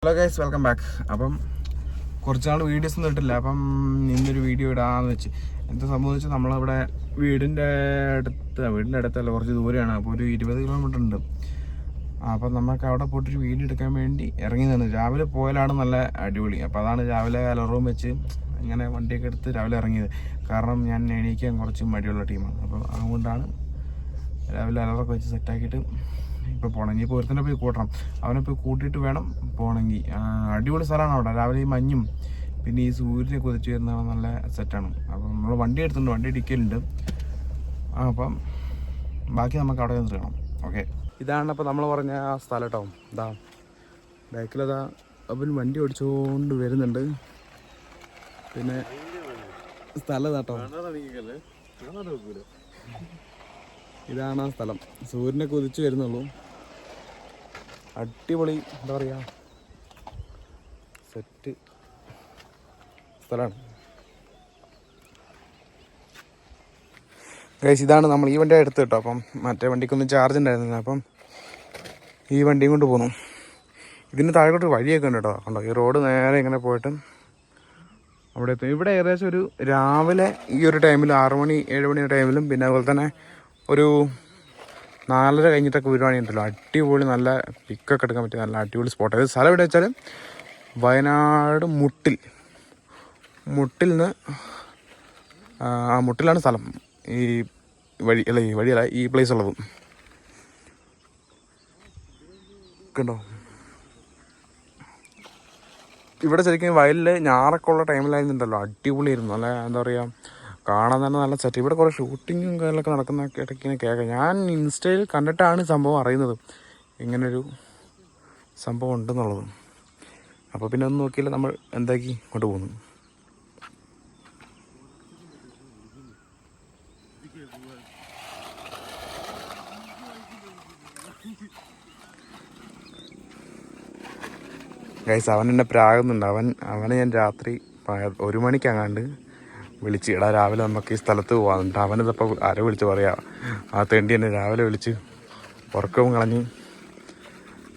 Hello guys, welcome back. അപ്പം കുറച്ച് നാൾ വീഡിയോസ് ഒന്നും ഇട്ടില്ല. അപ്പം ഇന്നൊരു വീഡിയോ ഇടാമെന്ന് വെച്ച്. എന്താ സംഭവിച്ചാൽ നമ്മളിവിടെ വീടിൻ്റെ അടുത്തല്ല, കുറച്ച് ദൂരെയാണ്. അപ്പോൾ ഒരു 20 കിലോമീറ്റർ ഉണ്ട്. അപ്പം നമുക്ക് അവിടെ പോയിട്ടൊരു വീഡിയോ എടുക്കാൻ വേണ്ടി ഇറങ്ങിയതാണ്. രാവിലെ പോയാലാണ് നല്ല അടിപൊളി. അപ്പോൾ അതാണ് രാവിലെ അലറവും വെച്ച് ഇങ്ങനെ വണ്ടിയൊക്കെ എടുത്ത് രാവിലെ ഇറങ്ങിയത്. കാരണം ഞാൻ എണീക്കാൻ കുറച്ച് മടിയുള്ള ടീമാണ്. അപ്പോൾ അതുകൊണ്ടാണ് രാവിലെ അലറൊക്കെ വെച്ച് സെറ്റാക്കിയിട്ട് ഇപ്പോൾ പോകണം. ഇനിയിപ്പോൾ ഒരുത്തന്നെ പോയി കൂട്ടണം. അവനെ പോയി കൂട്ടിയിട്ട് വേണം പോകണമെങ്കിൽ. അടിപൊളി സ്ഥലമാണ് അവിടെ. രാവിലെ ഈ മഞ്ഞും പിന്നെ ഈ സൂര്യനെ കുതിച്ച് വരുന്ന നല്ല സെറ്റാണ്. അപ്പം നമ്മൾ വണ്ടി എടുത്തിട്ടുണ്ട്, വണ്ടി ഇടിക്കലുണ്ട്. അപ്പം ബാക്കി നമുക്ക് അവിടെ നിന്ന് കാണാം. ഓക്കെ, ഇതാണ് അപ്പോൾ നമ്മൾ പറഞ്ഞ ആ സ്ഥലം കേട്ടോ. ഇതാ ബാക്കിലതാ അവൻ വണ്ടി ഓടിച്ചുകൊണ്ട് വരുന്നുണ്ട്. പിന്നെ സ്ഥലം കേട്ടോ, ഇതാണ് ആ സ്ഥലം. സൂര്യനെ കുതിച്ച് വരുന്നുള്ളൂ. അടിപൊളി, എന്താ പറയുക, സെറ്റ് സ്ഥലമാണ് ഗൈസ്. ഇതാണ് നമ്മൾ ഈ വണ്ടി എടുത്ത് കേട്ടോ. അപ്പം മറ്റേ വണ്ടിക്കൊന്നും ചാർജ് ഉണ്ടായിരുന്നില്ല. അപ്പം ഈ വണ്ടിയും കൊണ്ട് പോന്നു. ഇതിന് താഴോട്ട് വഴിയൊക്കെ ഉണ്ട് കേട്ടോ. കണ്ടോ, ഈ റോഡ് നേരെ ഇങ്ങനെ പോയിട്ട് അവിടെ എത്തും. ഇവിടെ ഏകദേശം ഒരു രാവിലെ ഈ ഒരു ടൈമിൽ 6 മണി 7 മണി ടൈമിലും പിന്നെ അതുപോലെ തന്നെ ഒരു 4:30 കഴിഞ്ഞിട്ടൊക്കെ വരുവാണെങ്കിലോ അടിപൊളി നല്ല പിക്കൊക്കെ എടുക്കാൻ പറ്റിയ നല്ല അടിപൊളി സ്പോട്ട്. അതായത് സ്ഥലം എവിടെ വെച്ചാൽ വയനാട് മുട്ടിൽ നിന്ന് മുട്ടിലാണ് സ്ഥലം. ഈ വഴിയല്ല ഈ പ്ലേസ് ഉള്ളത്. കണ്ടോ, ഇവിടെ ശരിക്കും വയലിൽ ഞാറൊക്കെ ഉള്ള ടൈമിലായിരുന്നുണ്ടല്ലോ അടിപൊളിയായിരുന്നു. നല്ല എന്താ പറയുക, കാണാൻ തന്നെ നല്ല സെറ്റ്. ഇവിടെ കുറേ ഷൂട്ടിങ്ങും കാര്യങ്ങളൊക്കെ നടക്കുന്ന ഇടയ്ക്കിങ്ങനെ കേൾക്കാം. ഞാൻ ഇൻസ്റ്റയിൽ കണ്ടിട്ടാണ് സംഭവം അറിയുന്നത്, ഇങ്ങനൊരു സംഭവം ഉണ്ടെന്നുള്ളത്. അപ്പോൾ പിന്നെ ഒന്നും നോക്കിയില്ല, നമ്മൾ എന്താക്കി കൊണ്ട് പോകുന്നു. ഗൈസ്, അവൻ എന്നെ പ്രാകുന്നുണ്ട്. അവനെ ഞാൻ രാത്രി 1 മണിക്കങ്ങാണ്ട് വിളിച്ച്, എടാ രാവിലെ നമുക്ക് ഈ സ്ഥലത്ത് പോകാറുണ്ട്. അവനിതപ്പോൾ ആരോ വിളിച്ച് പറയാം, ആ തെണ്ടി തന്നെ രാവിലെ വിളിച്ച് ഉറക്കവും കളഞ്ഞ്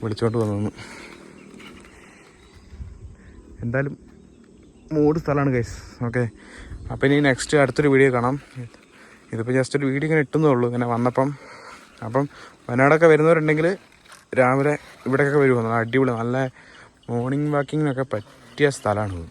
വിളിച്ചോണ്ട് വന്നു. എന്തായാലും മൂട് സ്ഥലമാണ് ഗൈസ്. ഓക്കെ, അപ്പോൾ ഇനി നെക്സ്റ്റ് അടുത്തൊരു വീഡിയോ കാണാം. ഇതിപ്പോൾ ജസ്റ്റ് ഒരു വീഡിയോ ഇങ്ങനെ ഇട്ടുന്നേ ഉള്ളൂ ഇങ്ങനെ വന്നപ്പം. അപ്പം വയനാടൊക്കെ വരുന്നവരുണ്ടെങ്കിൽ രാവിലെ ഇവിടെയൊക്കെ വരുമോ, നല്ല അടിപൊളി നല്ല മോർണിംഗ് വാക്കിങ്ങിനൊക്കെ പറ്റിയ സ്ഥലമാണ്.